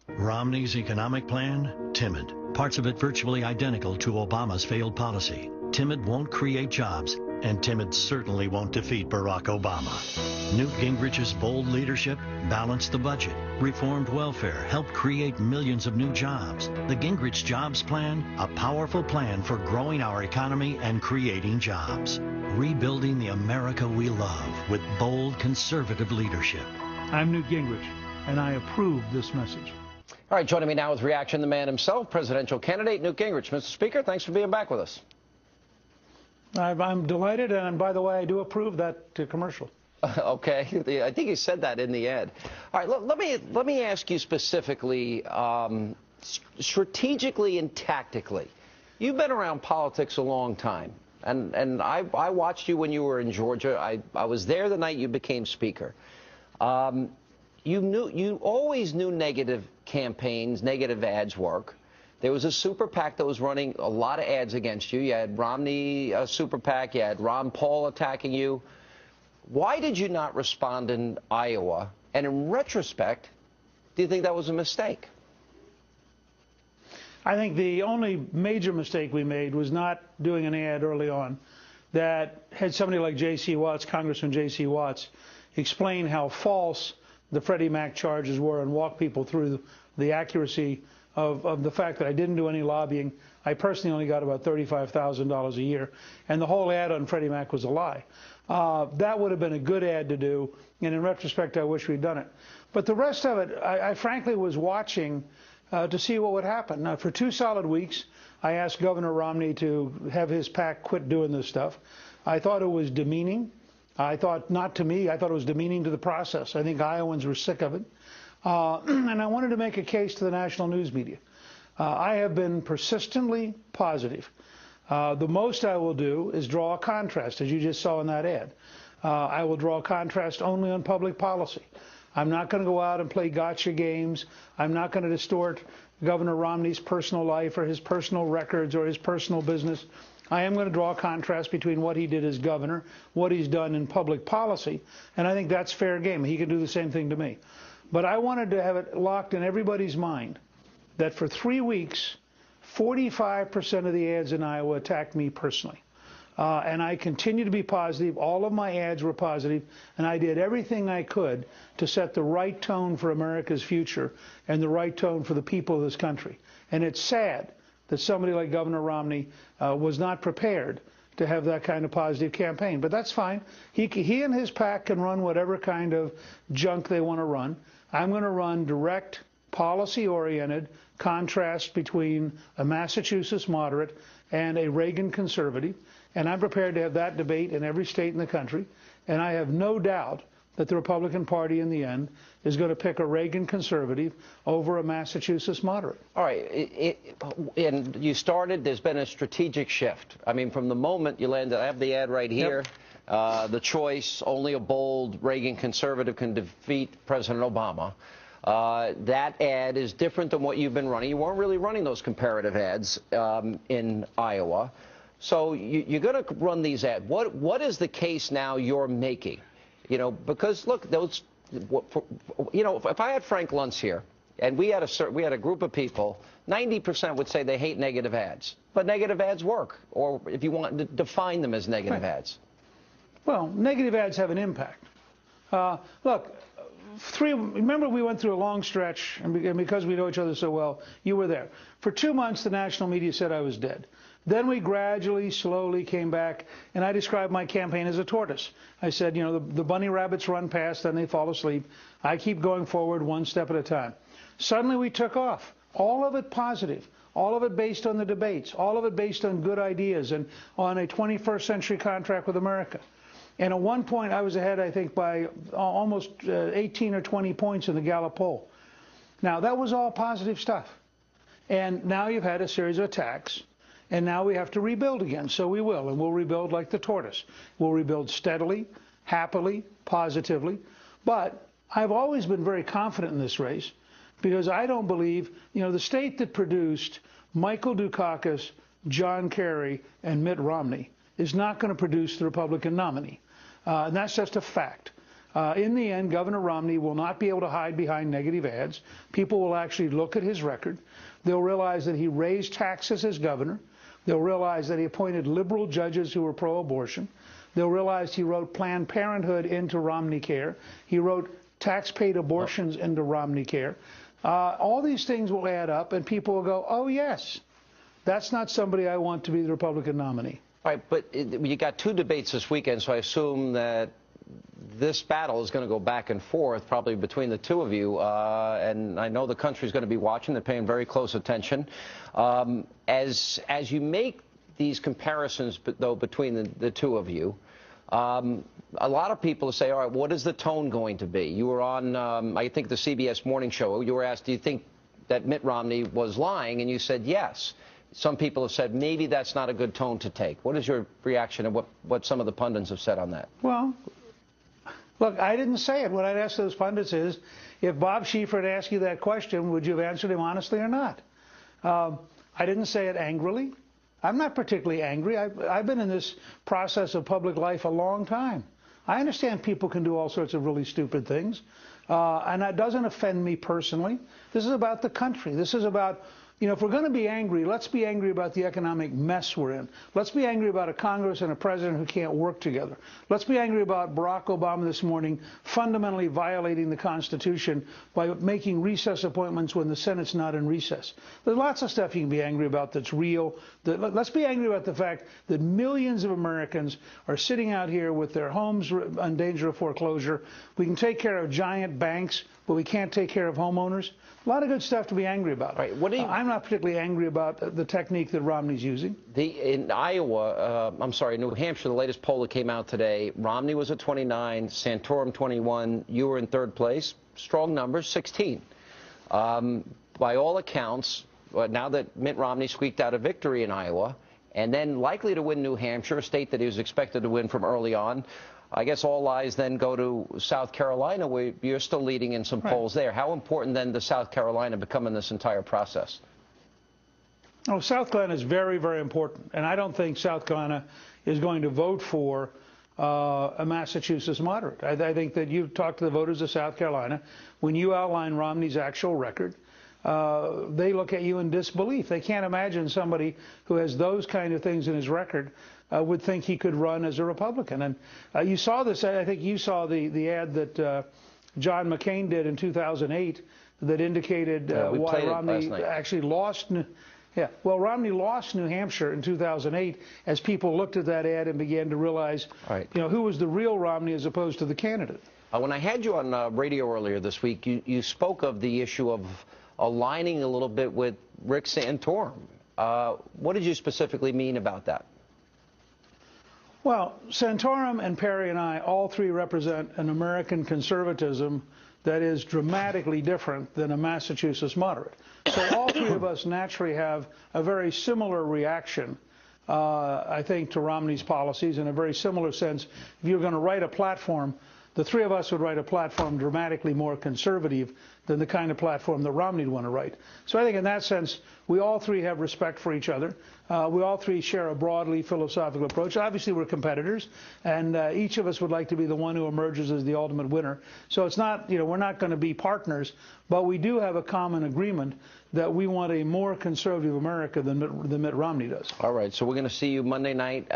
Romney's economic plan? Timid. Parts of it virtually identical to Obama's failed policy. Timid won't create jobs, and timid certainly won't defeat Barack Obama. Newt Gingrich's bold leadership balanced the budget, reformed welfare, helped create millions of new jobs. The Gingrich Jobs Plan, a powerful plan for growing our economy and creating jobs. Rebuilding the America we love with bold conservative leadership. I'm Newt Gingrich, and I approve this message. All right, joining me now with reaction, the man himself, presidential candidate Newt Gingrich. Mr. Speaker, thanks for being back with us. I'm delighted, and by the way, I do approve that commercial. Okay, I think he said that in the ad. All right, let me ask you specifically, strategically and tactically. You've been around politics a long time, and I watched you when you were in Georgia. I was there the night you became Speaker. You always knew negative campaigns, negative ads work. There was a super PAC that was running a lot of ads against you. You had Romney super PAC. You had Ron Paul attacking you. Why did you not respond in Iowa? And in retrospect, do you think that was a mistake? I think the only major mistake we made was not doing an ad early on that had somebody like J.C. Watts, Congressman J.C. Watts, explain how false the Freddie Mac charges were and walk people through the accuracy of the fact that I didn't do any lobbying. I personally only got about $35,000 a year, and the whole ad on Freddie Mac was a lie. That would have been a good ad to do, and in retrospect, I wish we'd done it. But the rest of it, I frankly was watching to see what would happen. Now, for 2 solid weeks, I asked Governor Romney to have his PAC quit doing this stuff. I thought it was demeaning. I thought, not to me, I thought it was demeaning to the process. I think Iowans were sick of it. And I wanted to make a case to the national news media. I have been persistently positive. The most I will do is draw a contrast, as you just saw in that ad. I will draw a contrast only on public policy. I'm not going to go out and play gotcha games. I'm not going to distort Governor Romney's personal life or his personal records or his personal business. I am going to draw a contrast between what he did as governor, what he's done in public policy, and I think that's fair game. He can do the same thing to me. But I wanted to have it locked in everybody's mind that for 3 weeks, 45% of the ads in Iowa attacked me personally. And I continue to be positive. All of my ads were positive, and I did everything I could to set the right tone for America's future and the right tone for the people of this country. And it's sad that somebody like Governor Romney was not prepared to have that kind of positive campaign. But that's fine. He and his PAC can run whatever kind of junk they want to run. I'm going to run direct, policy-oriented contrast between a Massachusetts moderate and a Reagan conservative. And I'm prepared to have that debate in every state in the country. And I have no doubt that the Republican Party in the end is going to pick a Reagan conservative over a Massachusetts moderate. All right. And you started, there's been a strategic shift. I mean, from the moment you landed, I have the ad right here. Yep. The choice, only a bold Reagan conservative can defeat President Obama. That ad is different than what you've been running. You weren't really running those comparative ads in Iowa. So you're going to run these ads. What is the case now you're making? You know, because look, those, you know, if I had Frank Luntz here, and we had a group of people, 90% would say they hate negative ads, but negative ads work. Or if you want to define them as negative ads. Well, negative ads have an impact. Look, remember we went through a long stretch, and because we know each other so well, you were there. For 2 months, the national media said I was dead. Then we gradually, slowly came back, and I described my campaign as a tortoise. I said, you know, the bunny rabbits run past, then they fall asleep. I keep going forward 1 step at a time. Suddenly we took off, all of it positive, all of it based on the debates, all of it based on good ideas and on a 21st century contract with America. And at one point, I was ahead, I think, by almost 18 or 20 points in the Gallup poll. Now, that was all positive stuff. And now you've had a series of attacks. And now we have to rebuild again. So we will. And we'll rebuild like the tortoise. We'll rebuild steadily, happily, positively. But I've always been very confident in this race because I don't believe, you know, the state that produced Michael Dukakis, John Kerry, and Mitt Romney is not going to produce the Republican nominee. And that's just a fact. In the end, Governor Romney will not be able to hide behind negative ads. People will actually look at his record. They'll realize that he raised taxes as governor. They'll realize that he appointed liberal judges who were pro-abortion. They'll realize he wrote Planned Parenthood into Romney Care. He wrote tax-paid abortions into Romney Care. All these things will add up, and people will go, oh, yes, that's not somebody I want to be the Republican nominee. All right, but you got two debates this weekend, so I assume that this battle is going to go back and forth probably between the two of you, and I know the country's going to be watching. They're paying very close attention. As you make these comparisons, though, between the two of you, a lot of people say, all right, what is the tone going to be? You were on, I think, the CBS Morning Show. You were asked, do you think that Mitt Romney was lying? And you said yes. Some people have said maybe that's not a good tone to take. What is your reaction to what some of the pundits have said on that? Well, look, I didn't say it. What I'd ask those pundits is, if Bob Schieffer had asked you that question, would you have answered him honestly or not? I didn't say it angrily. I'm not particularly angry. I've been in this process of public life a long time. I understand people can do all sorts of really stupid things, and that doesn't offend me personally. This is about the country. This is about, you know, if we're going to be angry, let's be angry about the economic mess we're in. Let's be angry about a Congress and a president who can't work together. Let's be angry about Barack Obama this morning fundamentally violating the Constitution by making recess appointments when the Senate's not in recess. There's lots of stuff you can be angry about that's real. Let's be angry about the fact that millions of Americans are sitting out here with their homes in danger of foreclosure. We can take care of giant banks, but we can't take care of homeowners. A lot of good stuff to be angry about. Right. What do you... I'm not particularly angry about the technique that Romney's using. In Iowa, New Hampshire, the latest poll that came out today, Romney was at 29, Santorum 21, you were in third place. Strong numbers, 16. By all accounts, now that Mitt Romney squeaked out a victory in Iowa, and then likely to win New Hampshire, a state that he was expected to win from early on, I guess all eyes then go to South Carolina, where you're still leading in some polls there. How important then does South Carolina become in this entire process? Oh, South Carolina is very, very important. And I don't think South Carolina is going to vote for a Massachusetts moderate. I think that you talk to the voters of South Carolina. When you outline Romney's actual record, they look at you in disbelief. They can't imagine somebody who has those kind of things in his record would think he could run as a Republican. And you saw this, I think you saw the ad that John McCain did in 2008 that indicated why Romney actually lost. Romney lost New Hampshire in 2008 as people looked at that ad and began to realize, you know, who was the real Romney as opposed to the candidate. When I had you on radio earlier this week, you spoke of the issue of aligning a little bit with Rick Santorum. What did you specifically mean about that? Well, Santorum and Perry and I, all three represent an American conservatism that is dramatically different than a Massachusetts moderate. So all three of us naturally have a very similar reaction, I think, to Romney's policies in a very similar sense. If you're going to write a platform, the three of us would write a platform dramatically more conservative than the kind of platform that Romney would want to write. So I think in that sense, we all three have respect for each other. We all three share a broadly philosophical approach. Obviously, we're competitors, and each of us would like to be the one who emerges as the ultimate winner. So it's not, you know, we're not going to be partners, but we do have a common agreement that we want a more conservative America than Mitt Romney does. All right, so we're going to see you Monday night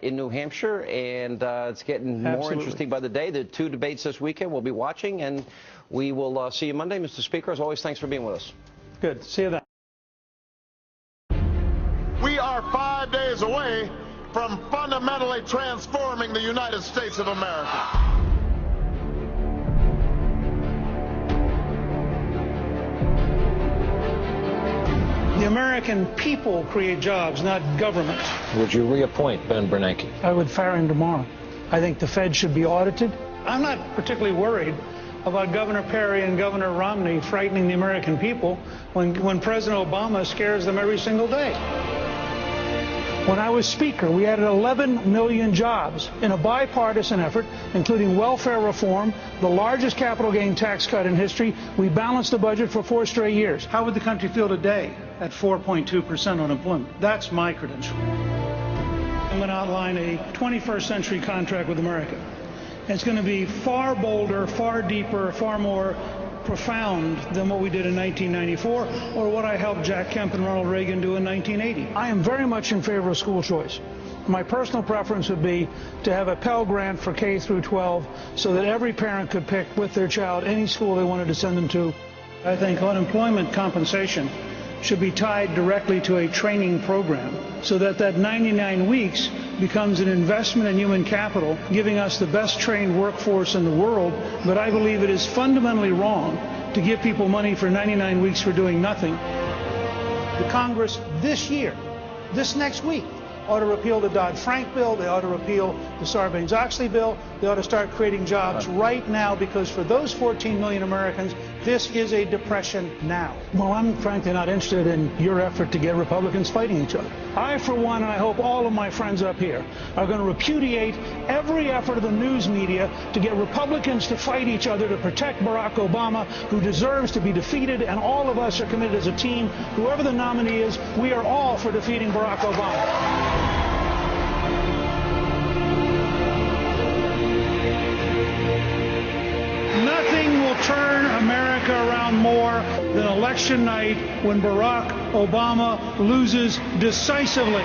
in New Hampshire, and it's getting more interesting by the day. The two debates this weekend we'll be watching, and we will see you Monday. Mr. Speaker, as always, thanks for being with us. Good. See you then. We are 5 days away from fundamentally transforming the United States of America. The American people create jobs, not government. Would you reappoint Ben Bernanke? I would fire him tomorrow. I think the Fed should be audited. I'm not particularly worried about Governor Perry and Governor Romney frightening the American people when President Obama scares them every single day. When I was Speaker, we added 11 million jobs in a bipartisan effort, including welfare reform, the largest capital gain tax cut in history. We balanced the budget for 4 straight years. How would the country feel today at 4.2% unemployment? That's my credential. I'm going to outline a 21st century contract with America. And it's going to be far bolder, far deeper, far more profound than what we did in 1994 or what I helped Jack Kemp and Ronald Reagan do in 1980. I am very much in favor of school choice. My personal preference would be to have a Pell Grant for K through 12 so that every parent could pick with their child any school they wanted to send them to. I think unemployment compensation should be tied directly to a training program so that 99 weeks becomes an investment in human capital, giving us the best trained workforce in the world. But I believe it is fundamentally wrong to give people money for 99 weeks for doing nothing. The Congress this year, this next week, ought to repeal the Dodd-Frank bill. They ought to repeal the Sarbanes-Oxley bill. They ought to start creating jobs right now, because for those 14 million Americans, this is a depression now. Well, I'm frankly not interested in your effort to get Republicans fighting each other. I, for one, and I hope all of my friends up here, are going to repudiate every effort of the news media to get Republicans to fight each other to protect Barack Obama, who deserves to be defeated, and all of us are committed as a team. Whoever the nominee is, we are all for defeating Barack Obama. Nothing will turn America around more than election night when Barack Obama loses decisively.